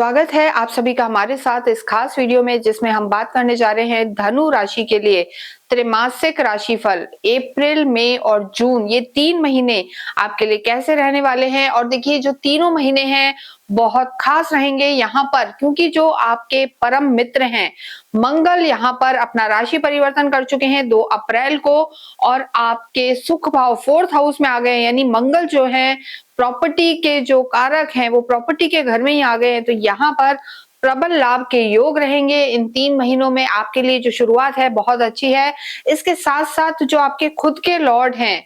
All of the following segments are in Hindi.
स्वागत है आप सभी का हमारे साथ इस खास वीडियो में, जिसमें हम बात करने जा रहे हैं धनु राशि के लिए त्रैमासिक राशिफल अप्रैल, मई और जून, ये 3 महीने आपके लिए कैसे रहने वाले हैं। और देखिए, जो तीनों महीने हैं बहुत खास रहेंगे यहाँ पर, क्योंकि जो आपके परम मित्र हैं मंगल यहाँ पर अपना राशि परिवर्तन कर चुके हैं 2 अप्रैल को, और आपके सुख भाव 4th हाउस में आ गए हैं। यानी मंगल जो है प्रॉपर्टी के जो कारक हैं वो प्रॉपर्टी के घर में ही आ गए हैं। तो यहाँ पर प्रबल लाभ के योग रहेंगे इन 3 महीनों में। आपके लिए जो शुरुआत है बहुत अच्छी है। इसके साथ साथ जो आपके खुद के लॉर्ड हैं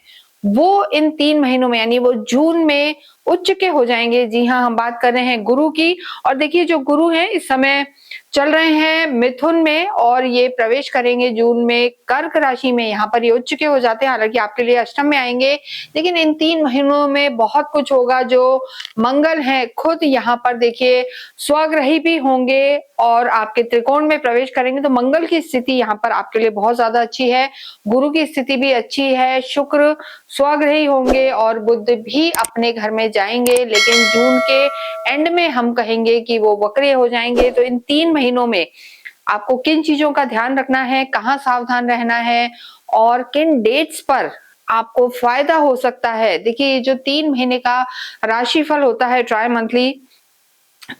वो इन 3 महीनों में, यानी वो जून में उच्च के हो जाएंगे। जी हाँ, हम बात कर रहे हैं गुरु की। और देखिए, जो गुरु हैं इस समय चल रहे हैं मिथुन में और ये प्रवेश करेंगे जून में कर्क राशि में। यहाँ पर ये उच्च के हो जाते हैं, हालांकि आपके लिए अष्टम में आएंगे। लेकिन इन 3 महीनों में बहुत कुछ होगा। जो मंगल है खुद यहाँ पर देखिए स्वग्रही भी होंगे और आपके त्रिकोण में प्रवेश करेंगे। तो मंगल की स्थिति यहाँ पर आपके लिए बहुत ज्यादा अच्छी है, गुरु की स्थिति भी अच्छी है, शुक्र स्वग्रही होंगे और बुध भी अपने घर में जाएंगे। लेकिन जून के एंड में हम कहेंगे कि वो वक्री हो जाएंगे। तो इन 3 महीनों में आपको किन चीजों का ध्यान रखना है, कहाँ सावधान रहना है और किन डेट्स पर आपको फायदा हो सकता है। देखिए, जो 3 महीने का राशिफल होता है ट्राई मंथली,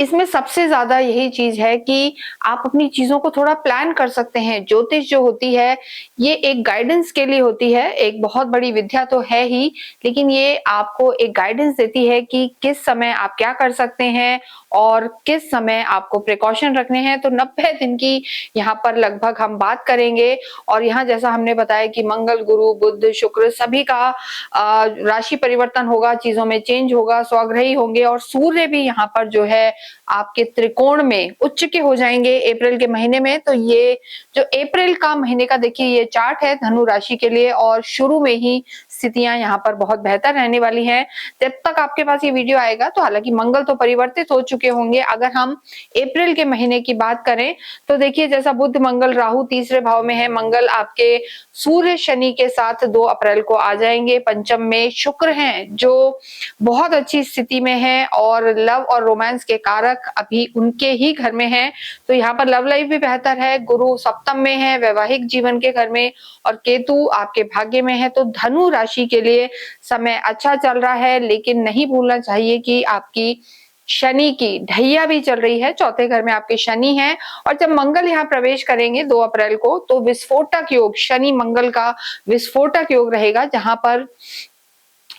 इसमें सबसे ज्यादा यही चीज है कि आप अपनी चीजों को थोड़ा प्लान कर सकते हैं। ज्योतिष जो होती है ये एक गाइडेंस के लिए होती है, एक बहुत बड़ी विद्या तो है ही, लेकिन ये आपको एक गाइडेंस देती है कि किस समय आप क्या कर सकते हैं और किस समय आपको प्रिकॉशन रखने हैं। तो 90 दिन की यहाँ पर लगभग हम बात करेंगे। और यहाँ जैसा हमने बताया कि मंगल, गुरु, बुध, शुक्र सभी का राशि परिवर्तन होगा, चीजों में चेंज होगा, स्वग्रही होंगे और सूर्य भी यहाँ पर जो है आपके त्रिकोण में उच्च के हो जाएंगे अप्रैल के महीने में। तो ये जो अप्रैल का महीने का देखिए ये चार्ट है धनु राशि के लिए, और शुरू में ही स्थितियां यहाँ पर बहुत बेहतर रहने वाली हैं। जब तक आपके पास ये वीडियो आएगा तो हालांकि मंगल तो परिवर्तित हो चुके होंगे। अगर हम अप्रैल के महीने की बात करें तो देखिए, जैसा बुध, मंगल, राहु तीसरे भाव में है, मंगल आपके सूर्य शनि के साथ 2 अप्रैल को आ जाएंगे। पंचम में शुक्र हैं जो बहुत अच्छी स्थिति में है और लव और रोमांस के कारक अभी उनके ही घर में हैं। तो यहाँ पर लव लाइफ भी बेहतर है। गुरु सप्तम में है, वैवाहिक जीवन के घर में, और केतु आपके भाग्य में है। तो धनु राशि के लिए समय अच्छा चल रहा है, लेकिन नहीं भूलना चाहिए कि आपकी शनि की ढैया भी चल रही है, 4थे घर में आपके शनि हैं। और जब मंगल यहाँ प्रवेश करेंगे 2 अप्रैल को तो विस्फोटक योग, शनि मंगल का विस्फोटक योग रहेगा, जहां पर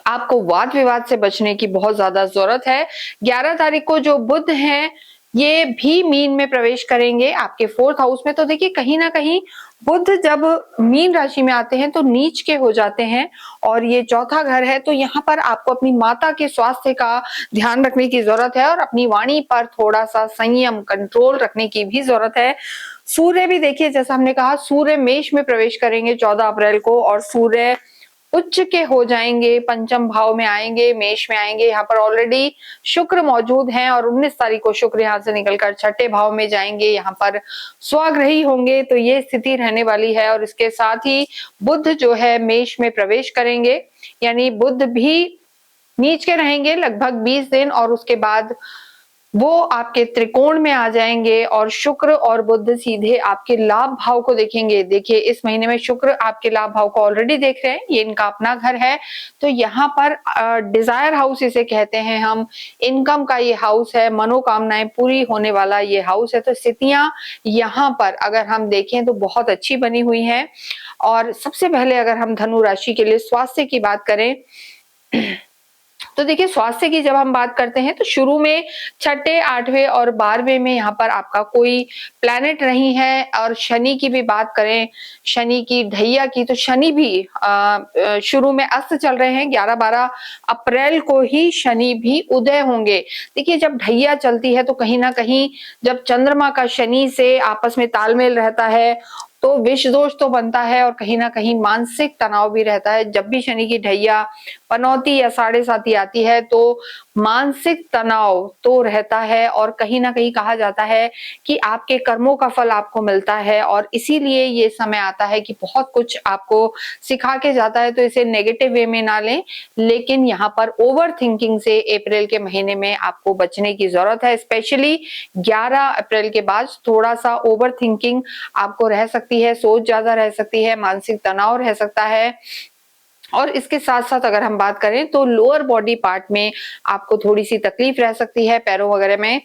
आपको वाद विवाद से बचने की बहुत ज्यादा जरूरत है। 11 तारीख को जो बुध हैं ये भी मीन में प्रवेश करेंगे आपके 4th हाउस में। तो देखिए, कहीं ना कहीं बुध जब मीन राशि में आते हैं तो नीच के हो जाते हैं और ये 4था घर है। तो यहाँ पर आपको अपनी माता के स्वास्थ्य का ध्यान रखने की जरूरत है और अपनी वाणी पर थोड़ा सा संयम, कंट्रोल रखने की भी जरूरत है। सूर्य भी देखिए, जैसा हमने कहा, सूर्य मेष में प्रवेश करेंगे 14 अप्रैल को और सूर्य उच्च के हो जाएंगे, पंचम भाव में आएंगे, मेष में आएंगे। यहाँ पर ऑलरेडी शुक्र मौजूद हैं और 19 तारीख को शुक्र यहाँ से निकलकर 6ठे भाव में जाएंगे, यहाँ पर स्वग्रही होंगे। तो ये स्थिति रहने वाली है। और इसके साथ ही बुध जो है मेष में प्रवेश करेंगे, यानी बुध भी नीच के रहेंगे लगभग 20 दिन और उसके बाद वो आपके त्रिकोण में आ जाएंगे और शुक्र और बुध सीधे आपके लाभ भाव को देखेंगे। देखिए, इस महीने में शुक्र आपके लाभ भाव को ऑलरेडी देख रहे हैं, ये इनका अपना घर है। तो यहाँ पर डिजायर हाउस इसे कहते हैं हम, इनकम का ये हाउस है, मनोकामनाएं पूरी होने वाला ये हाउस है। तो स्थितियां यहाँ पर अगर हम देखें तो बहुत अच्छी बनी हुई है। और सबसे पहले अगर हम धनु राशि के लिए स्वास्थ्य की बात करें तो देखिए, स्वास्थ्य की जब हम बात करते हैं तो शुरू में 6ठे, 8वें और 12वें में यहाँ पर आपका कोई प्लैनेट नहीं है। और शनि की भी बात करें, शनि की ढैया की, तो शनि भी शुरू में अस्त चल रहे हैं। 11-12 अप्रैल को ही शनि भी उदय होंगे। देखिए, जब ढैया चलती है तो कहीं ना कहीं जब चंद्रमा का शनि से आपस में तालमेल रहता है तो विष दोष तो बनता है और कहीं ना कहीं मानसिक तनाव भी रहता है। जब भी शनि की ढैया, पनौती या साढ़े साती आती है तो मानसिक तनाव तो रहता है और कहीं ना कहीं कहा जाता है कि आपके कर्मों का फल आपको मिलता है और इसीलिए ये समय आता है कि बहुत कुछ आपको सिखा के जाता है, तो इसे नेगेटिव वे में ना लें। लेकिन यहाँ पर ओवर थिंकिंग से अप्रैल के महीने में आपको बचने की जरूरत है। स्पेशली 11 अप्रैल के बाद थोड़ा सा ओवर थिंकिंग आपको रह सकती है, सोच ज्यादा रह सकती है, मानसिक तनाव रह सकता है। और इसके साथ साथ अगर हम बात करें तो लोअर बॉडी पार्ट में आपको थोड़ी सी तकलीफ रह सकती है, पैरों वगैरह में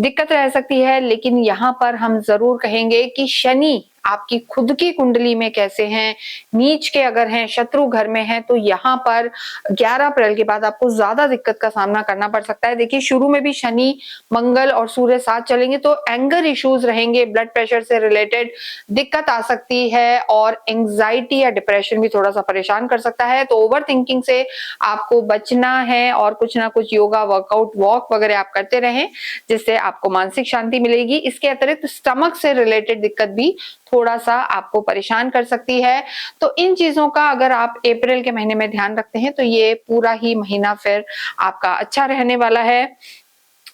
दिक्कत रह सकती है। लेकिन यहाँ पर हम जरूर कहेंगे कि शनि आपकी खुद की कुंडली में कैसे हैं, नीच के अगर हैं, शत्रु घर में हैं, तो यहाँ पर 11 अप्रैल के बाद आपको ज्यादा दिक्कत का सामना करना पड़ सकता है। देखिए शुरू में भी शनि मंगल और सूर्य साथ चलेंगे तो एंगर इश्यूज रहेंगे, ब्लड प्रेशर से रिलेटेड दिक्कत आ सकती है और एंजाइटी या डिप्रेशन भी थोड़ा सा परेशान कर सकता है। तो ओवर थिंकिंग से आपको बचना है और कुछ ना कुछ योगा, वर्कआउट, वॉक वगैरह आप करते रहें, जिससे आपको मानसिक शांति मिलेगी। इसके अतिरिक्त स्टमक से रिलेटेड दिक्कत भी थोड़ा सा आपको परेशान कर सकती है। तो इन चीजों का अगर आप अप्रैल के महीने में ध्यान रखते हैं तो ये पूरा ही महीना फिर आपका अच्छा रहने वाला है।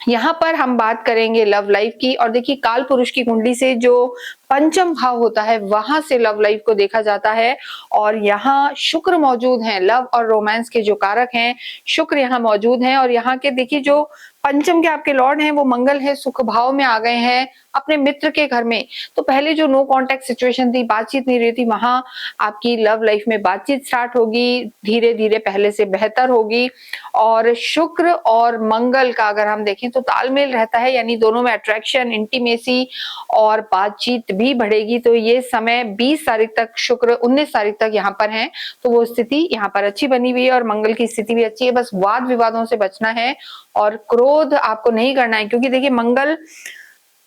यहाँ पर हम बात करेंगे लव लाइफ की, और देखिए काल पुरुष की कुंडली से जो पंचम भाव होता है वहां से लव लाइफ को देखा जाता है और यहाँ शुक्र मौजूद हैं, लव और रोमांस के जो कारक हैं शुक्र यहाँ मौजूद हैं। और यहाँ के देखिए जो पंचम के आपके लॉर्ड हैं वो मंगल है, सुख भाव में आ गए हैं अपने मित्र के घर में। तो पहले जो नो कांटेक्ट सिचुएशन थी, बातचीत नहीं रही थी, वहां आपकी लव लाइफ में बातचीत स्टार्ट होगी, धीरे धीरे पहले से बेहतर होगी। और शुक्र और मंगल का अगर हम देखें तो तालमेल रहता है, यानी दोनों में अट्रैक्शन, इंटीमेसी और बातचीत भी बढ़ेगी। तो ये समय 20 तारीख तक, शुक्र 19 तारीख तक यहाँ पर है, तो वो स्थिति यहाँ पर अच्छी बनी हुई है और मंगल की स्थिति भी अच्छी है। बस वाद विवादों से बचना है और क्रोध आपको नहीं करना है, क्योंकि देखिए मंगल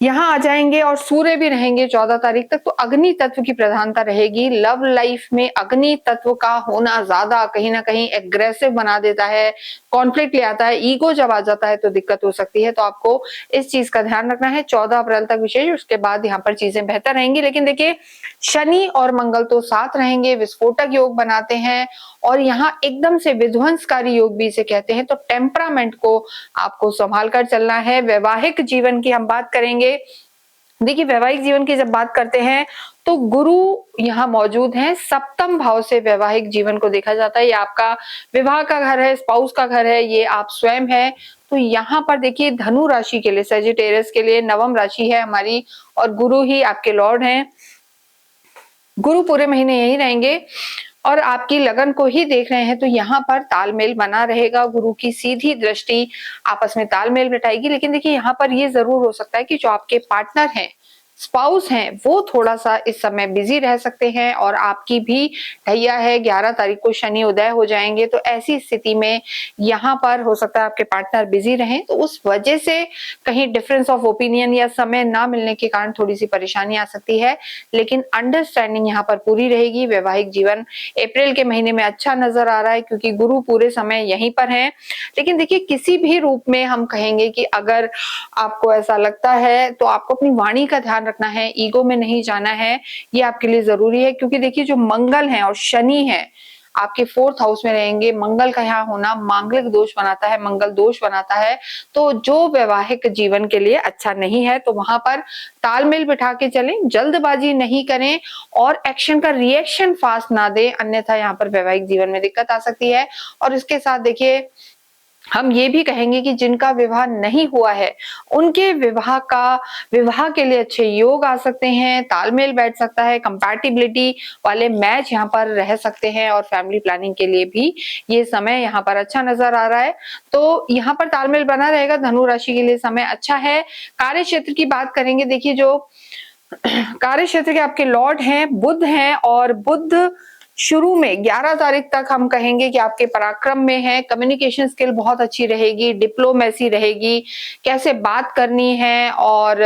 यहाँ आ जाएंगे और सूर्य भी रहेंगे 14 तारीख तक, तो अग्नि तत्व की प्रधानता रहेगी। लव लाइफ में अग्नि तत्व का होना ज्यादा कहीं ना कहीं एग्रेसिव बना देता है, कॉन्फ्लिक्ट ले आता है, ईगो जब आ जाता है तो दिक्कत हो सकती है। तो आपको इस चीज का ध्यान रखना है 14 अप्रैल तक विशेष, उसके बाद यहाँ पर चीजें बेहतर रहेंगी। लेकिन देखिए शनि और मंगल तो साथ रहेंगे, विस्फोटक योग बनाते हैं और यहाँ एकदम से विध्वंसकारी योग भी इसे कहते हैं। तो टेम्परामेंट को आपको संभाल कर चलना है। वैवाहिक जीवन की हम बात करेंगे। देखिए वैवाहिक जीवन की जब बात करते हैं तो गुरु यहाँ मौजूद हैं, सप्तम भाव से वैवाहिक जीवन को देखा जाता है। ये आपका विवाह का घर है, स्पाउस का घर है, ये आप स्वयं है। तो यहाँ पर देखिए धनु राशि के लिए, सेजिटेरियस के लिए नवम राशि है हमारी और गुरु ही आपके लॉर्ड हैं। गुरु पूरे महीने यही रहेंगे और आपकी लगन को ही देख रहे हैं, तो यहाँ पर तालमेल बना रहेगा। गुरु की सीधी दृष्टि आपस में तालमेल बिठाएगी। लेकिन देखिए यहाँ पर ये जरूर हो सकता है कि जो आपके पार्टनर हैं, स्पाउस हैं, वो थोड़ा सा इस समय बिजी रह सकते हैं और आपकी भी ढैया है, 11 तारीख को शनि उदय हो जाएंगे। तो ऐसी स्थिति में यहाँ पर हो सकता है आपके पार्टनर बिजी रहें, तो उस वजह से कहीं डिफरेंस ऑफ ओपिनियन या समय ना मिलने के कारण थोड़ी सी परेशानी आ सकती है। लेकिन अंडरस्टैंडिंग यहाँ पर पूरी रहेगी। वैवाहिक जीवन अप्रैल के महीने में अच्छा नजर आ रहा है क्योंकि गुरु पूरे समय यहीं पर हैं। लेकिन देखिए किसी भी रूप में हम कहेंगे कि अगर आपको ऐसा लगता है तो आपको अपनी वाणी का ध्यान रखना है, ईगो में नहीं जाना है, ये आपके लिए जरूरी है। क्योंकि देखिए जो मंगल है और शनि है आपके 4th हाउस में रहेंगे, मंगल का यहाँ होना मांगलिक दोष बनाता है, मंगल दोष बनाता है, तो जो वैवाहिक जीवन के लिए अच्छा नहीं है। तो वहां पर तालमेल बिठा के चलें, जल्दबाजी नहीं करें और एक्शन का रिएक्शन फास्ट ना दें, अन्यथा यहाँ पर वैवाहिक जीवन में दिक्कत आ सकती है। और इसके साथ देखिए हम ये भी कहेंगे कि जिनका विवाह नहीं हुआ है उनके विवाह के लिए अच्छे योग आ सकते हैं, तालमेल बैठ सकता है, कंपैटिबिलिटी वाले मैच यहाँ पर रह सकते हैं और फैमिली प्लानिंग के लिए भी ये समय यहाँ पर अच्छा नजर आ रहा है। तो यहाँ पर तालमेल बना रहेगा, धनु राशि के लिए समय अच्छा है। कार्य क्षेत्र की बात करेंगे। देखिए जो कार्य क्षेत्र के आपके लॉर्ड हैं बुध हैं और बुध शुरू में 11 तारीख तक हम कहेंगे कि आपके पराक्रम में है, कम्युनिकेशन स्किल बहुत अच्छी रहेगी, डिप्लोमेसी रहेगी, कैसे बात करनी है और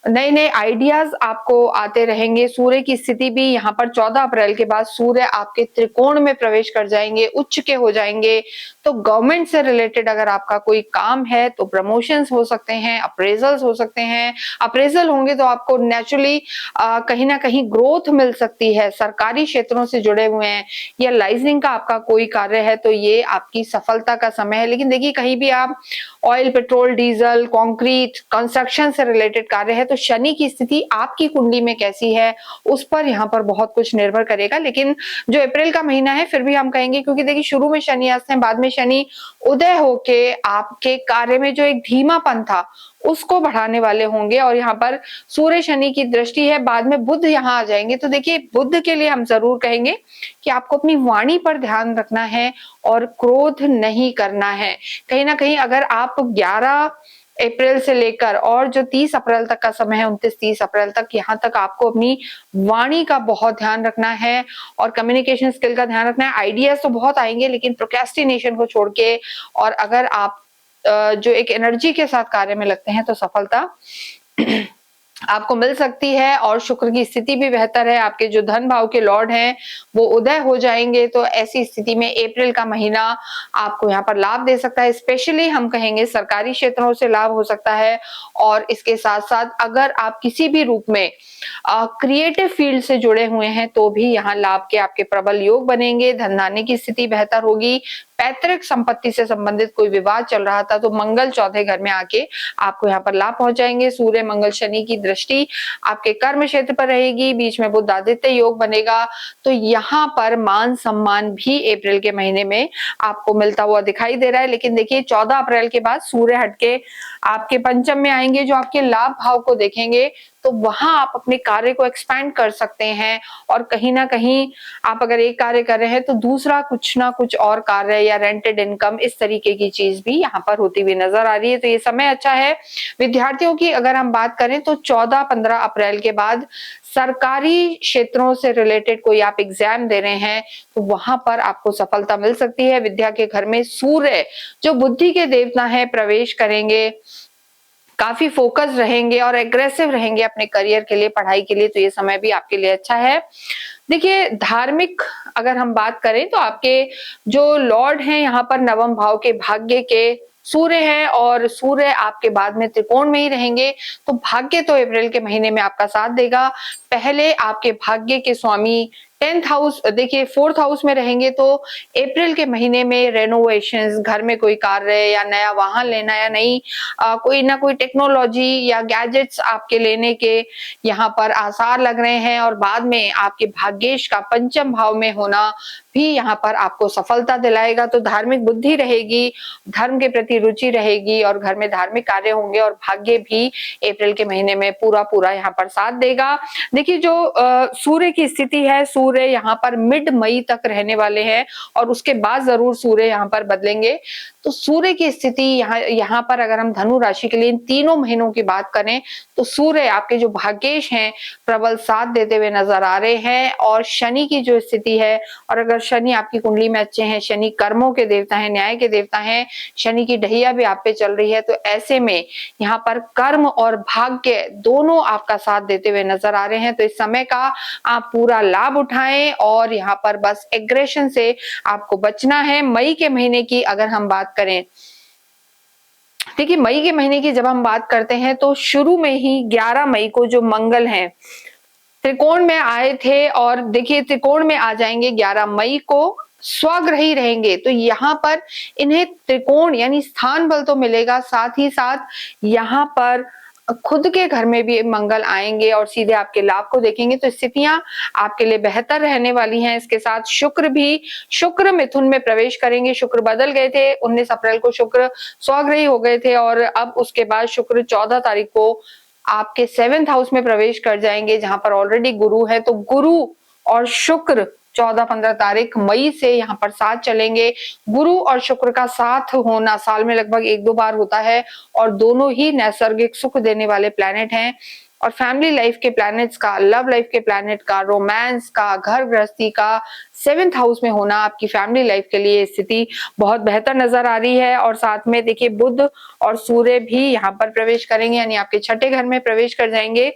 नए नए आइडियाज आपको आते रहेंगे। सूर्य की स्थिति भी यहाँ पर 14 अप्रैल के बाद सूर्य आपके त्रिकोण में प्रवेश कर जाएंगे, उच्च के हो जाएंगे। तो गवर्नमेंट से रिलेटेड अगर आपका कोई काम है तो प्रमोशंस हो सकते हैं, अप्रेजल्स हो सकते हैं। अप्रेजल होंगे तो आपको नेचुरली कहीं ना कहीं ग्रोथ मिल सकती है। सरकारी क्षेत्रों से जुड़े हुए हैं या लाइजनिंग का आपका कोई कार्य है तो ये आपकी सफलता का समय है। लेकिन देखिए कहीं भी आप oil, petrol, diesel, concrete, construction से रिलेटेड कार्य है तो शनि की स्थिति आपकी कुंडली में कैसी है उस पर यहाँ पर बहुत कुछ निर्भर करेगा। लेकिन जो अप्रैल का महीना है फिर भी हम कहेंगे, क्योंकि देखिए शुरू में शनि अस्त है, बाद में शनि उदय होके आपके कार्य में जो एक धीमापन था उसको बढ़ाने वाले होंगे। और यहाँ पर सूर्य शनि की दृष्टि है, बाद में बुध यहाँ आ जाएंगे। तो देखिए बुध के लिए हम जरूर कहेंगे कि आपको अपनी वाणी पर ध्यान रखना है और क्रोध नहीं करना है। कहीं ना कहीं अगर आप 11 अप्रैल से लेकर और जो 30 अप्रैल तक का समय है, 29-30 अप्रैल तक, यहाँ तक आपको अपनी वाणी का बहुत ध्यान रखना है और कम्युनिकेशन स्किल का ध्यान रखना है। आइडियाज तो बहुत आएंगे लेकिन प्रोक्रेस्टिनेशन को छोड़ के, और अगर आप जो एक एनर्जी के साथ कार्य में लगते हैं तो सफलता आपको मिल सकती है। और शुक्र की स्थिति भी बेहतर है, आपके जो धन भाव के लॉर्ड हैं वो उदय हो जाएंगे। तो ऐसी स्थिति में अप्रैल का महीना आपको यहाँ पर लाभ दे सकता है। स्पेशली हम कहेंगे सरकारी क्षेत्रों से लाभ हो सकता है। और इसके साथ साथ अगर आप किसी भी रूप में क्रिएटिव फील्ड से जुड़े हुए हैं तो भी यहाँ लाभ के आपके प्रबल योग बनेंगे। धनधान्य की स्थिति बेहतर होगी। पैतृक संपत्ति से संबंधित कोई विवाद चल रहा था तो मंगल चौथे घर में आके आपको यहाँ पर लाभ पहुंचाएंगे। सूर्य मंगल शनि की दृष्टि आपके कर्म क्षेत्र पर रहेगी, बीच में बुध आदित्य योग बनेगा। तो यहाँ पर मान सम्मान भी अप्रैल के महीने में आपको मिलता हुआ दिखाई दे रहा है। लेकिन देखिए 14 अप्रैल के बाद सूर्य हटके आपके पंचम में आएंगे जो आपके लाभ भाव को देखेंगे। तो वहां आप अपने कार्य को एक्सपैंड कर सकते हैं और कहीं ना कहीं आप अगर एक कार्य कर रहे हैं तो दूसरा कुछ ना कुछ और कार्य या रेंटेड इनकम इस तरीके की चीज भी यहाँ पर होती हुई नजर आ रही है। तो ये समय अच्छा है। विद्यार्थियों की अगर हम बात करें तो 14-15 अप्रैल के बाद सरकारी क्षेत्रों से रिलेटेड कोई आप एग्जाम दे रहे हैं तो वहां पर आपको सफलता मिल सकती है। विद्या के घर में सूर्य जो बुद्धि के देवता है प्रवेश करेंगे, काफी फोकस रहेंगे और एग्रेसिव रहेंगे अपने करियर के लिए, पढ़ाई के लिए। तो ये समय भी आपके लिए अच्छा है। देखिए धार्मिक अगर हम बात करें तो आपके जो लॉर्ड हैं यहाँ पर नवम भाव के भाग्य के सूर्य हैं और सूर्य आपके बाद में त्रिकोण में ही रहेंगे। तो भाग्य तो अप्रैल के महीने में आपका साथ देगा। पहले आपके भाग्य के स्वामी 10th हाउस, देखिए 4th हाउस में रहेंगे। तो अप्रैल के महीने में रेनोवेशंस, घर में कोई कार्य या नया वाहन लेना या नई कोई ना कोई टेक्नोलॉजी या गैजेट्स आपके लेने के यहाँ पर आसार लग रहे हैं। और बाद में आपके भाग्येश का पंचम भाव में होना भी यहाँ पर आपको सफलता दिलाएगा। तो धार्मिक बुद्धि रहेगी, धर्म के प्रति रुचि रहेगी और घर में धार्मिक कार्य होंगे और भाग्य भी अप्रैल के महीने में पूरा पूरा यहाँ पर साथ देगा। देखिए जो सूर्य की स्थिति है, सूर्य यहाँ पर मिड मई तक रहने वाले हैं और उसके बाद जरूर सूर्य यहाँ पर बदलेंगे। तो सूर्य की स्थिति यहाँ पर अगर हम धनु राशि के लिए इन तीनों महीनों की बात करें तो सूर्य आपके जो भाग्येश हैं प्रबल साथ देते हुए नजर आ रहे हैं। और शनि की जो स्थिति है, और अगर शनि आपकी कुंडली में अच्छे हैं, शनि कर्मों के देवता हैं, न्याय के देवता हैं, शनि की ढैया भी आप पे चल रही है, तो ऐसे में यहाँ पर कर्म और भाग्य दोनों आपका साथ देते हुए नजर आ रहे हैं। तो इस समय का आप पूरा लाभ उठाएं और यहाँ पर बस एग्रेशन से आपको बचना है। मई के महीने की अगर हम बात करें, देखिए मई के महीने की जब हम बात करते हैं तो शुरू में ही 11 मई को जो मंगल हैं त्रिकोण में आए थे और देखिए त्रिकोण में आ जाएंगे 11 मई को, स्वग्रही रहेंगे। तो यहाँ पर इन्हें त्रिकोण यानी स्थान बल तो मिलेगा, साथ ही साथ यहाँ पर खुद के घर में भी मंगल आएंगे और सीधे आपके लाभ को देखेंगे। तो स्थितियां आपके लिए बेहतर रहने वाली हैं। इसके साथ शुक्र मिथुन में प्रवेश करेंगे। शुक्र बदल गए थे, 19 अप्रैल को शुक्र स्वग्रही हो गए थे और अब उसके बाद शुक्र 14 तारीख को आपके 7th हाउस में प्रवेश कर जाएंगे जहां पर ऑलरेडी गुरु है। तो गुरु और शुक्र 14-15 तारीख मई से यहाँ पर साथ चलेंगे। गुरु और शुक्र का साथ होना साल में लगभग 1-2 बार होता है और दोनों ही नैसर्गिक सुख देने वाले प्लैनेट हैं। और फैमिली लाइफ के प्लैनेट्स का, लव लाइफ के प्लैनेट का, रोमांस का, घर गृहस्थी का 7th हाउस में होना आपकी फैमिली लाइफ के लिए स्थिति बहुत बेहतर नजर आ रही है। और साथ में देखिए बुध और सूर्य भी यहाँ पर प्रवेश करेंगे, यानी आपके छठे घर में प्रवेश कर जाएंगे।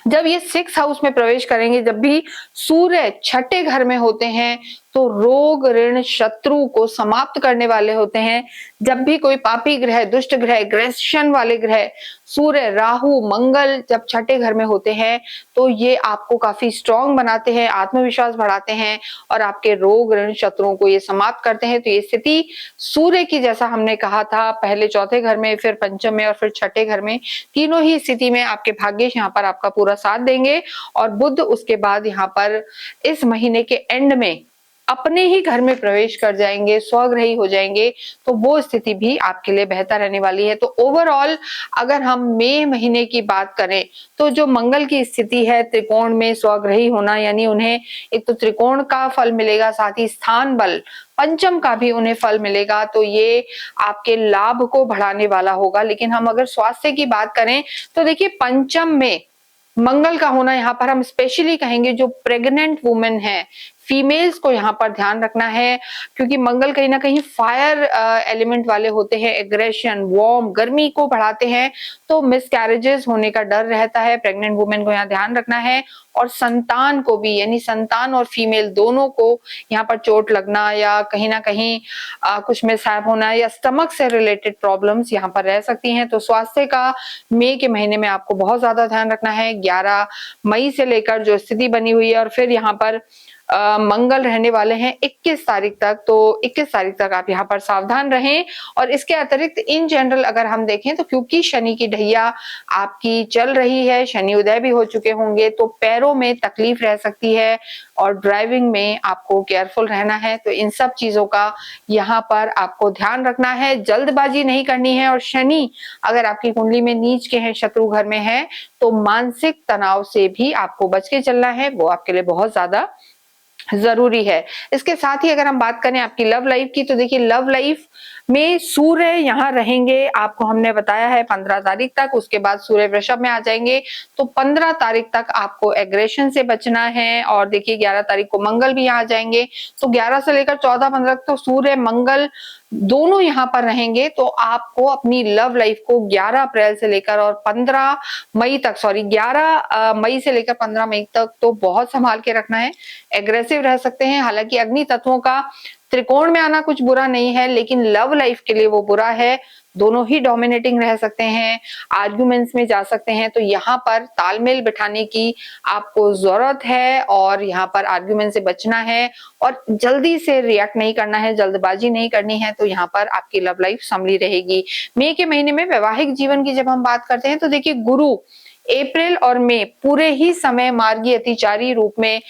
जब ये 6th हाउस में प्रवेश करेंगे, जब भी सूर्य छठे घर में होते हैं तो रोग ऋण शत्रु को समाप्त करने वाले होते हैं। जब भी कोई पापी ग्रह, दुष्ट ग्रह, एग्रेशन वाले ग्रह सूर्य, राहु, मंगल जब छठे घर में होते हैं तो ये आपको काफी स्ट्रांग बनाते हैं, आत्मविश्वास बढ़ाते हैं और आपके रोग ऋण शत्रुओं को ये समाप्त करते हैं। तो ये स्थिति सूर्य की, जैसा हमने कहा था, पहले चौथे घर में, फिर पंचम में और फिर छठे घर में, तीनों ही स्थिति में आपके भाग्येश यहाँ पर आपका पूरा साथ देंगे। और बुध उसके बाद यहाँ पर इस महीने के एंड में अपने ही घर में प्रवेश कर जाएंगे, स्वग्रही हो जाएंगे, तो वो स्थिति भी आपके लिए बेहतर रहने वाली है। तो ओवरऑल अगर हम मई महीने की बात करें तो जो मंगल की स्थिति है त्रिकोण में स्वग्रही होना, यानी उन्हें एक तो त्रिकोण का फल मिलेगा, साथ ही स्थान बल पंचम का भी उन्हें फल मिलेगा, तो ये आपके लाभ को बढ़ाने वाला होगा। लेकिन हम अगर स्वास्थ्य की बात करें तो देखिए पंचम में मंगल का होना, यहाँ पर हम स्पेशली कहेंगे जो प्रेग्नेंट वुमेन है, फीमेल्स को यहाँ पर ध्यान रखना है, क्योंकि मंगल कहीं ना कहीं फायर एलिमेंट वाले होते हैं, एग्रेशन, वार्म, गर्मी को बढ़ाते हैं, तो मिसकैरेजेस होने का डर रहता है। प्रेग्नेंट वुमेन को यहाँ ध्यान रखना है। और संतान को भी, यानी संतान और फीमेल दोनों को यहाँ पर चोट लगना या कहीं ना कहीं कुछ मिसहैप होना या स्टमक से रिलेटेड प्रॉब्लम्स यहाँ पर रह सकती हैं। तो स्वास्थ्य का मई के महीने में आपको बहुत ज्यादा ध्यान रखना है। 11 मई से लेकर जो स्थिति बनी हुई है और फिर यहाँ पर मंगल रहने वाले हैं 21 तारीख तक, तो 21 तारीख तक आप यहाँ पर सावधान रहें। और इसके अतिरिक्त इन जनरल अगर हम देखें तो क्योंकि शनि की ढैया आपकी चल रही है, शनि उदय भी हो चुके होंगे, तो पैरों में तकलीफ रह सकती है और ड्राइविंग में आपको केयरफुल रहना है। तो इन सब चीजों का यहाँ पर आपको ध्यान रखना है, जल्दबाजी नहीं करनी है। और शनि अगर आपकी कुंडली में नीच के हैं, शत्रु घर में है, तो मानसिक तनाव से भी आपको बच के चलना है, वो आपके लिए बहुत ज्यादा जरूरी है। इसके साथ ही अगर हम बात करें आपकी लव लाइफ की, तो देखिए लव लाइफ में सूर्य यहाँ रहेंगे, आपको हमने बताया है 15 तारीख तक, उसके बाद सूर्य वृषभ में आ जाएंगे। तो 15 तारीख तक आपको एग्रेशन से बचना है। और देखिए 11 तारीख को मंगल भी यहाँ आ जाएंगे, तो 11 से लेकर 14-15 तक तो सूर्य मंगल दोनों यहाँ पर रहेंगे। तो आपको अपनी लव लाइफ को 11 अप्रैल से लेकर और 15 मई तक, 11 मई से लेकर 15 मई तक तो बहुत संभाल के रखना है। एग्रेसिव रह सकते हैं, हालांकि अग्नि तत्वों का त्रिकोण में आना कुछ बुरा नहीं है, लेकिन लव लाइफ के लिए वो बुरा है। दोनों ही डोमिनेटिंग रह सकते हैं, आर्ग्यूमेंट्स में जा सकते हैं। तो यहाँ पर तालमेल बिठाने की आपको जरूरत है और यहाँ पर आर्ग्यूमेंट से बचना है और जल्दी से रिएक्ट नहीं करना है, जल्दबाजी नहीं करनी है। तो यहाँ पर आपकी लव लाइफ संभली रहेगी। मई के महीने में वैवाहिक जीवन की जब हम बात करते हैं तो देखिए गुरु अप्रैल और मई पूरे ही समय मार्गी अतिचारी रूप में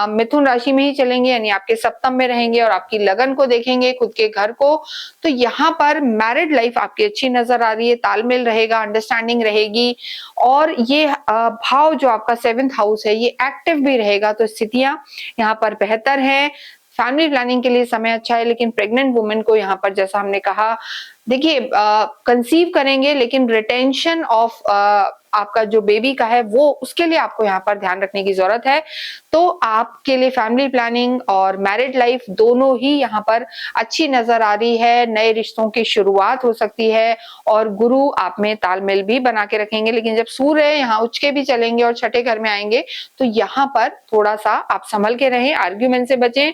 मिथुन राशि में ही चलेंगे, यानी आपके सप्तम में रहेंगे और आपकी लगन को देखेंगे, खुद के घर को। तो यहाँ पर मैरिड लाइफ आपकी अच्छी नजर आ रही है, तालमेल रहेगा, अंडरस्टैंडिंग रहेगी और ये भाव जो आपका 7th हाउस है ये एक्टिव भी रहेगा। तो स्थितियां यहाँ पर बेहतर है। फैमिली प्लानिंग के लिए समय अच्छा है, लेकिन प्रेग्नेंट वुमेन को यहाँ पर जैसा हमने कहा, देखिए कंसीव करेंगे लेकिन रिटेंशन ऑफ आपका जो बेबी का है वो, उसके लिए आपको यहाँ पर ध्यान रखने की जरूरत है। तो आपके लिए फैमिली प्लानिंग और मैरिड लाइफ दोनों ही यहाँ पर अच्छी नजर आ रही है। नए रिश्तों की शुरुआत हो सकती है और गुरु आप में तालमेल भी बना के रखेंगे। लेकिन जब सूर्य यहाँ उच्च के भी चलेंगे और छठे घर में आएंगे तो यहाँ पर थोड़ा सा आप संभल के रहें, आर्ग्यूमेंट से बचें।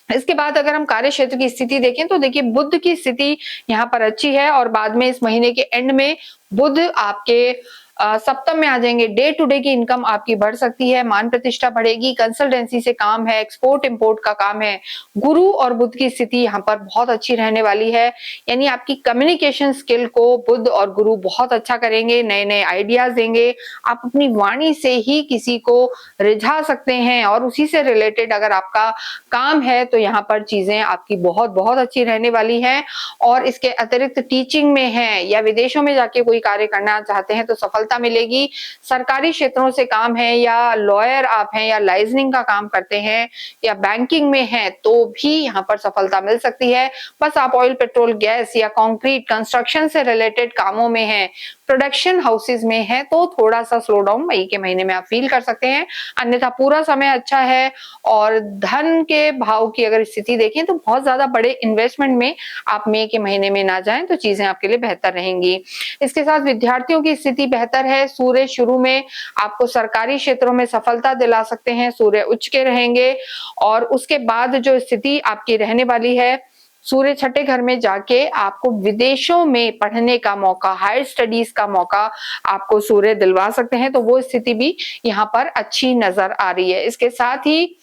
इसके बाद अगर हम कार्य क्षेत्र की स्थिति देखें तो देखिए बुध की स्थिति यहाँ पर अच्छी है और बाद में इस महीने के एंड में बुध आपके सप्तम में आ जाएंगे। डे टू डे की इनकम आपकी बढ़ सकती है, मान प्रतिष्ठा बढ़ेगी, कंसल्टेंसी से काम है, एक्सपोर्ट इंपोर्ट का काम है। गुरु और बुध की स्थिति यहाँ पर बहुत अच्छी रहने वाली है, यानी आपकी कम्युनिकेशन स्किल को बुध और गुरु बहुत अच्छा करेंगे, नए नए आइडियाज देंगे। आप अपनी वाणी से ही किसी को रिझा सकते हैं और उसी से रिलेटेड अगर आपका काम है तो यहाँ पर चीजें आपकी बहुत बहुत अच्छी रहने वाली है। और इसके अतिरिक्त टीचिंग में है या विदेशों में जाके कोई कार्य करना चाहते हैं तो सफलता सफलता मिलेगी। सरकारी क्षेत्रों से काम है या लॉयर आप हैं या लाइजनिंग का काम करते हैं या बैंकिंग में हैं तो भी यहाँ पर सफलता मिल सकती है। बस आप ऑयल, पेट्रोल, गैस या कंक्रीट, कंस्ट्रक्शन से रिलेटेड कामों में हैं, प्रोडक्शन हाउसेज में है तो थोड़ा सा स्लो डाउन मई के महीने में आप फील कर सकते हैं, अन्यथा पूरा समय अच्छा है। और धन के भाव की अगर स्थिति देखें तो बहुत ज्यादा बड़े इन्वेस्टमेंट में आप मई के महीने में ना जाएं तो चीजें आपके लिए बेहतर रहेंगी। इसके साथ विद्यार्थियों की स्थिति बेहतर है। सूर्य शुरू में आपको सरकारी क्षेत्रों में सफलता दिला सकते हैं, सूर्य उच्च के रहेंगे और उसके बाद जो स्थिति आपकी रहने वाली है, सूर्य छठे घर में जाके आपको विदेशों में पढ़ने का मौका, हायर स्टडीज का मौका आपको सूर्य दिलवा सकते हैं, तो वो स्थिति भी यहाँ पर अच्छी नजर आ रही है। इसके साथ ही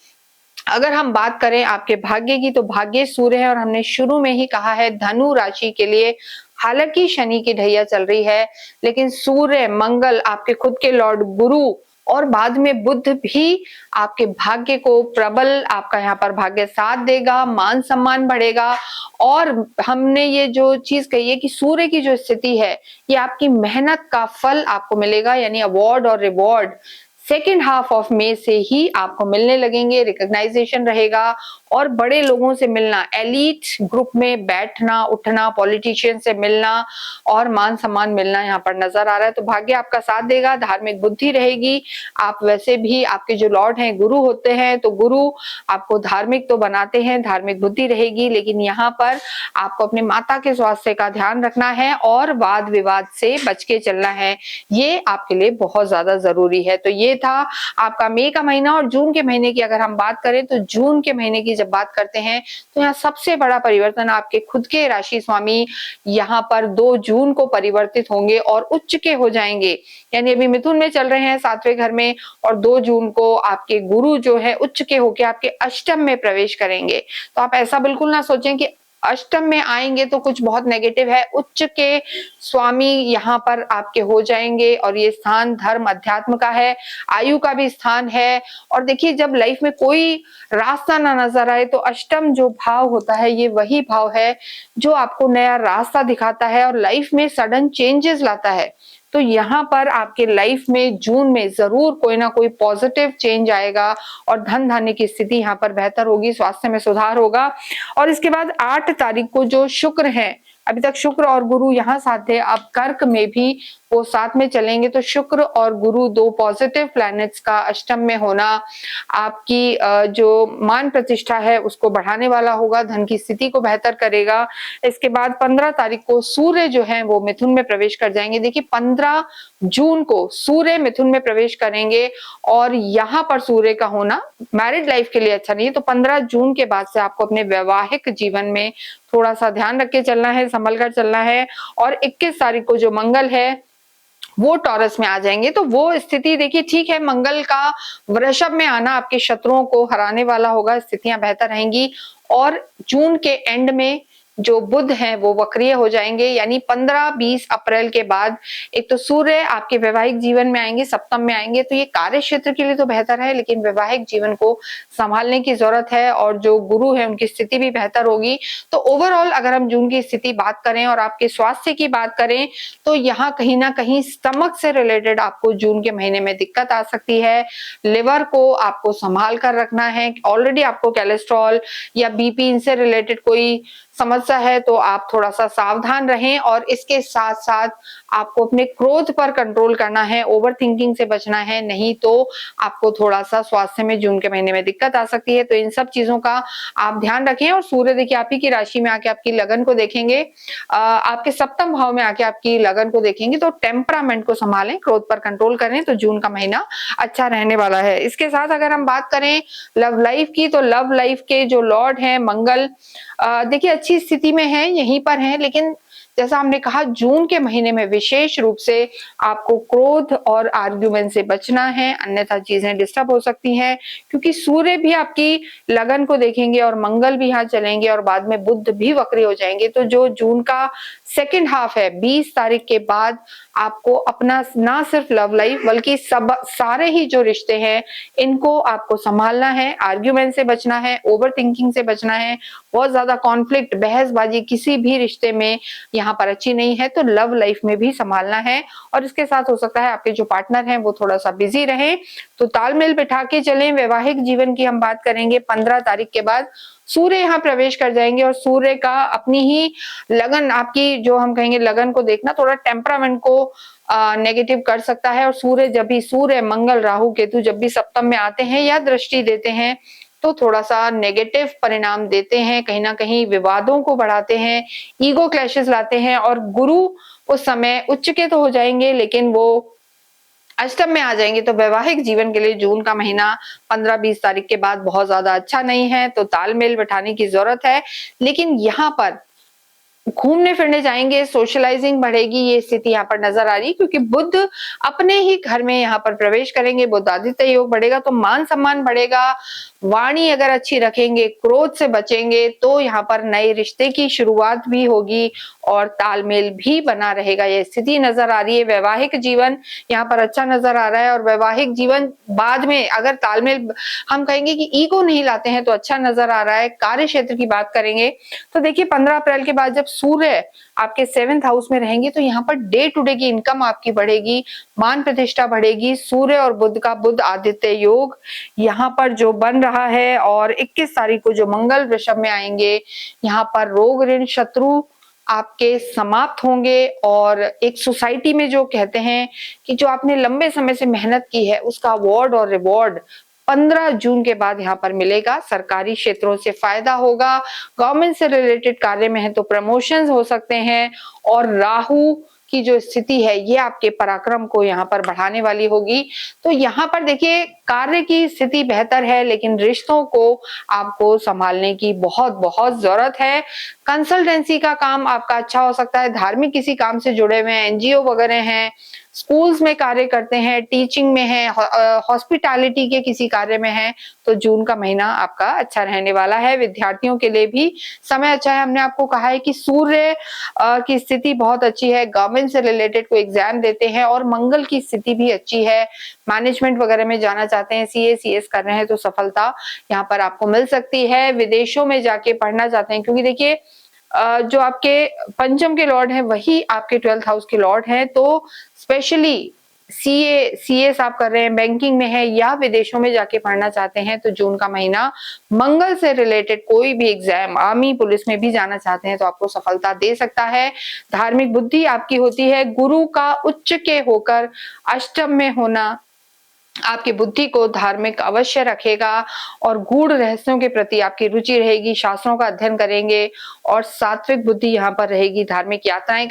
अगर हम बात करें आपके भाग्य की तो भाग्य सूर्य है और हमने शुरू में ही कहा है धनु राशि के लिए हालांकि शनि की ढैया चल रही है लेकिन सूर्य, मंगल, आपके खुद के लॉर्ड गुरु और बाद में बुध भी आपके भाग्य को प्रबल, आपका यहाँ पर भाग्य साथ देगा, मान सम्मान बढ़ेगा। और हमने ये जो चीज कही है कि सूर्य की जो स्थिति है ये आपकी मेहनत का फल आपको मिलेगा, यानी अवार्ड और reward second half of May से ही आपको मिलने लगेंगे, रिकॉग्नाइजेशन रहेगा और बड़े लोगों से मिलना, एलीट ग्रुप में बैठना उठना, पॉलिटिशियन से मिलना और मान सम्मान मिलना यहाँ पर नजर आ रहा है। तो भाग्य आपका साथ देगा, धार्मिक बुद्धि रहेगी। आप वैसे भी आपके जो लॉर्ड हैं गुरु होते हैं तो गुरु आपको धार्मिक तो बनाते हैं, धार्मिक बुद्धि रहेगी, लेकिन यहाँ पर आपको अपने माता के स्वास्थ्य का ध्यान रखना है और वाद विवाद से बच के चलना है, ये आपके लिए बहुत ज्यादा जरूरी है। तो ये था आपका मई का महीना। और जून के महीने की अगर हम बात करें तो जून के महीने की जब बात करते हैं तो यहाँ सबसे बड़ा परिवर्तन आपके खुद के राशि स्वामी यहाँ पर 2 जून को परिवर्तित होंगे और उच्च के हो जाएंगे, यानी अभी मिथुन में चल रहे हैं 7वें घर में और 2 जून को आपके गुरु जो है उच्च के होके आपके अष्टम में प्रवेश करेंगे। तो आप ऐसा बिल्कुल ना सोचें कि अष्टम में आएंगे तो कुछ बहुत नेगेटिव है, उच्च के स्वामी यहाँ पर आपके हो जाएंगे और ये स्थान धर्म अध्यात्म का है, आयु का भी स्थान है। और देखिए जब लाइफ में कोई रास्ता ना नजर आए तो अष्टम जो भाव होता है ये वही भाव है जो आपको नया रास्ता दिखाता है और लाइफ में सडन चेंजेस लाता है। तो यहाँ पर आपके लाइफ में जून में जरूर कोई ना कोई पॉजिटिव चेंज आएगा और धन धान्य की स्थिति यहाँ पर बेहतर होगी, स्वास्थ्य में सुधार होगा। और इसके बाद 8 तारीख को जो शुक्र है, अभी तक शुक्र और गुरु यहाँ साथ थे, अब कर्क में भी वो साथ में चलेंगे, तो शुक्र और गुरु 2 पॉजिटिव प्लैनेट्स का अष्टम में होना आपकी जो मान प्रतिष्ठा है उसको बढ़ाने वाला होगा, धन की स्थिति को बेहतर करेगा। इसके बाद 15 तारीख को सूर्य जो है वो मिथुन में प्रवेश कर जाएंगे। देखिए 15 जून को सूर्य मिथुन में प्रवेश करेंगे और यहाँ पर सूर्य का होना मैरिड लाइफ के लिए अच्छा नहीं है, तो 15 जून के बाद से आपको अपने वैवाहिक जीवन में थोड़ा सा ध्यान रख के चलना है, संभल कर चलना है। और 21 तारीख को जो मंगल है वो टॉरस में आ जाएंगे, तो वो स्थिति देखिए ठीक है, मंगल का वृषभ में आना आपके शत्रुओं को हराने वाला होगा, स्थितियां बेहतर रहेंगी। और जून के एंड में जो बुध हैं वो वक्रीय हो जाएंगे, यानी 15-20 अप्रैल के बाद एक तो सूर्य आपके वैवाहिक जीवन में आएंगे, सप्तम में आएंगे, तो ये कार्य क्षेत्र के लिए तो बेहतर है लेकिन वैवाहिक जीवन को संभालने की जरूरत है और जो गुरु है उनकी स्थिति भी बेहतर होगी। तो ओवरऑल अगर हम जून की स्थिति बात करें और आपके स्वास्थ्य की बात करें तो यहाँ कहीं ना कहीं स्टमक से रिलेटेड आपको जून के महीने में दिक्कत आ सकती है, लिवर को आपको संभाल कर रखना है, ऑलरेडी आपको कोलेस्ट्रॉल या बीपी इनसे रिलेटेड कोई समस्या है तो आप थोड़ा सा सावधान रहें। और इसके साथ साथ आपको अपने क्रोध पर कंट्रोल करना है, ओवर थिंकिंग से बचना है, नहीं तो आपको थोड़ा सा स्वास्थ्य में जून के महीने में दिक्कत आ सकती है। तो इन सब चीजों का आप ध्यान रखें। और सूर्य देखिए आप ही की राशि में आके आपकी लगन को देखेंगे, आपके सप्तम भाव में आके आपकी लगन को देखेंगे, तो टेम्परामेंट को संभालें, क्रोध पर कंट्रोल करें तो जून का महीना अच्छा रहने वाला है। इसके साथ अगर हम बात करें लव लाइफ की तो लव लाइफ के जो लॉर्ड हैं मंगल देखिए अच्छी स्थिति में है, यहीं पर है, लेकिन जैसा हमने कहा जून के महीने में विशेष रूप से आपको क्रोध और आर्ग्यूमेंट से बचना है, अन्यथा चीजें डिस्टर्ब हो सकती हैं, क्योंकि सूर्य भी आपकी लगन को देखेंगे और मंगल भी यहाँ चलेंगे और बाद में बुध भी वक्री हो जाएंगे। तो जो जून का सेकेंड हाफ है 20 तारीख के बाद आपको अपना ना सिर्फ लव लाइफ बल्कि सब सारे ही जो रिश्ते हैं इनको आपको संभालना है, आर्ग्यूमेंट से बचना है, ओवर थिंकिंग से बचना है, बहुत ज्यादा कॉन्फ्लिक्ट, बहसबाजी किसी भी रिश्ते में यहाँ पर अच्छी नहीं है, तो लव लाइफ में भी संभालना है। और इसके साथ हो सकता है आपके जो पार्टनर हैं वो थोड़ा सा बिजी रहे, तो तालमेल बिठा के चलें। वैवाहिक जीवन की हम बात करेंगे 15 तारीख के बाद सूर्य यहाँ प्रवेश कर जाएंगे और सूर्य का अपनी ही लगन, आपकी जो हम कहेंगे लगन को देखना, थोड़ा टेम्परामेंट को नेगेटिव कर सकता है। और सूर्य मंगल राहु केतु जब भी सप्तम में आते हैं या दृष्टि देते हैं तो थोड़ा सा नेगेटिव परिणाम देते हैं, कहीं ना कहीं विवादों को बढ़ाते हैं, ईगो क्लैशेस लाते हैं। और गुरु उस समय उच्च के तो हो जाएंगे लेकिन वो अष्टम में आ जाएंगे, तो वैवाहिक जीवन के लिए जून का महीना 15-20 तारीख के बाद बहुत ज्यादा अच्छा नहीं है, तो तालमेल बिठाने की जरूरत है। लेकिन यहाँ पर घूमने फिरने जाएंगे, सोशलाइजिंग बढ़ेगी, ये स्थिति यहाँ पर नजर आ रही है, क्योंकि बुध अपने ही घर में यहाँ पर प्रवेश करेंगे, बुध आदित्य योग बढ़ेगा, तो मान सम्मान बढ़ेगा। वाणी अगर अच्छी रखेंगे, क्रोध से बचेंगे, तो यहाँ पर नए रिश्ते की शुरुआत भी होगी और तालमेल भी बना रहेगा, ये स्थिति नजर आ रही है। वैवाहिक जीवन यहाँ पर अच्छा नजर आ रहा है और वैवाहिक जीवन बाद में अगर तालमेल, हम कहेंगे कि ईगो नहीं लाते हैं, तो अच्छा नजर आ रहा है। कार्य क्षेत्र की बात करेंगे तो देखिए 15 अप्रैल के बाद जब सूर्य आपके 7th हाउस में रहेंगे तो यहाँ पर डे टू डे की इनकम आपकी बढ़ेगी, मान प्रतिष्ठा बढ़ेगी। सूर्य और बुध का बुध आदित्य योग यहाँ पर जो बन रहा है, और 21 तारीख को जो मंगल वृषभ में आएंगे, यहाँ पर रोग ऋण शत्रु आपके समाप्त होंगे। और एक सोसाइटी में जो कहते हैं कि जो आपने लंबे समय से मेहनत की है उसका अवार्ड और रिवॉर्ड 15 जून के बाद यहाँ पर मिलेगा। सरकारी क्षेत्रों से फायदा होगा, गवर्नमेंट से रिलेटेड कार्य में है तो प्रमोशंस हो सकते हैं। और राहु की जो स्थिति है ये आपके पराक्रम को यहाँ पर बढ़ाने वाली होगी। तो यहाँ पर देखिए कार्य की स्थिति बेहतर है लेकिन रिश्तों को आपको संभालने की बहुत बहुत जरूरत है। कंसल्टेंसी का काम आपका अच्छा हो सकता है, धार्मिक किसी काम से जुड़े हुए हैं, एनजीओ वगैरह हैं, स्कूल्स में कार्य करते हैं, टीचिंग में है, हॉस्पिटैलिटी के किसी कार्य में है, तो जून का महीना आपका अच्छा रहने वाला है। विद्यार्थियों के लिए भी समय अच्छा है। हमने आपको कहा है कि सूर्य की स्थिति बहुत अच्छी है, गवर्नमेंट से रिलेटेड कोई एग्जाम देते हैं, और मंगल की स्थिति भी अच्छी है। मैनेजमेंट वगैरह में जाना चाहते हैं, सीए सीएस कर रहे हैं, तो सफलता यहाँ पर आपको मिल सकती है। विदेशों में जाके पढ़ना चाहते हैं, क्योंकि देखिए जो आपके पंचम के लॉर्ड हैं वही आपके 12th हाउस के लॉर्ड हैं, तो स्पेशली सीएस आप कर रहे हैं, बैंकिंग में है या विदेशों में जाके पढ़ना चाहते हैं, तो जून का महीना मंगल से रिलेटेड कोई भी एग्जाम, आर्मी पुलिस में भी जाना चाहते हैं तो आपको सफलता दे सकता है। धार्मिक बुद्धि आपकी होती है, गुरु का उच्च के होकर अष्टम में होना आपकी बुद्धि को धार्मिक अवश्य रखेगा, और गूढ़ रहस्यों के प्रति आपकी रुचि रहेगी, शास्त्रों का अध्ययन करेंगे, और सात्विक बुद्धि यहाँ पर रहेगी, धार्मिक यात्राएं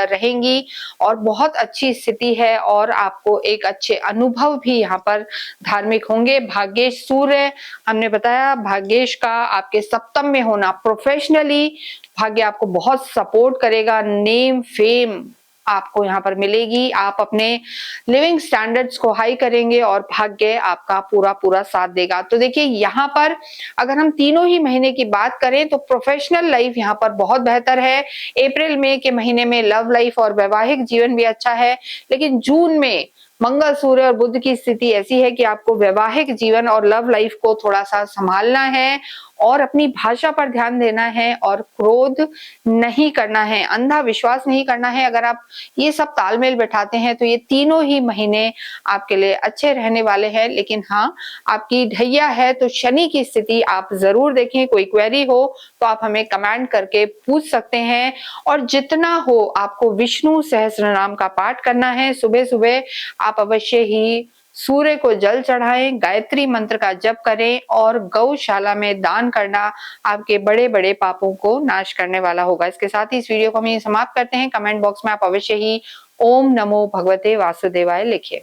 रहेंगी, और बहुत अच्छी स्थिति है। और आपको एक अच्छे अनुभव भी यहाँ पर धार्मिक होंगे। भाग्येश सूर्य हमने बताया, भाग्येश का आपके सप्तम में होना प्रोफेशनली भाग्य आपको बहुत सपोर्ट करेगा, नेम फेम आपको यहाँ पर मिलेगी, आप अपने लिविंग स्टैंडर्ड्स को हाई करेंगे और भाग्य आपका पूरा पूरा साथ देगा। तो देखिए यहाँ पर अगर हम तीनों ही महीने की बात करें तो प्रोफेशनल लाइफ यहाँ पर बहुत बेहतर है। अप्रैल मई के महीने में लव लाइफ और वैवाहिक जीवन भी अच्छा है, लेकिन जून में मंगल सूर्य और बुध की स्थिति ऐसी है कि आपको वैवाहिक जीवन और लव लाइफ को थोड़ा सा संभालना है और अपनी भाषा पर ध्यान देना है, और क्रोध नहीं करना है, अंधा विश्वास नहीं करना है। अगर आप ये सब तालमेल बैठाते हैं तो ये तीनों ही महीने आपके लिए अच्छे रहने वाले हैं। लेकिन हाँ, आपकी ढैया है तो शनि की स्थिति आप जरूर देखें। कोई क्वेरी हो तो आप हमें कमेंट करके पूछ सकते हैं। और जितना हो आपको विष्णु सहस्त्र नाम का पाठ करना है। सुबह सुबह आप अवश्य ही सूर्य को जल चढ़ाएं, गायत्री मंत्र का जप करें, और गौशाला में दान करना आपके बड़े बड़े पापों को नाश करने वाला होगा। इसके साथ ही इस वीडियो को हम समाप्त करते हैं। कमेंट बॉक्स में आप अवश्य ही ओम नमो भगवते वासुदेवाय लिखिए।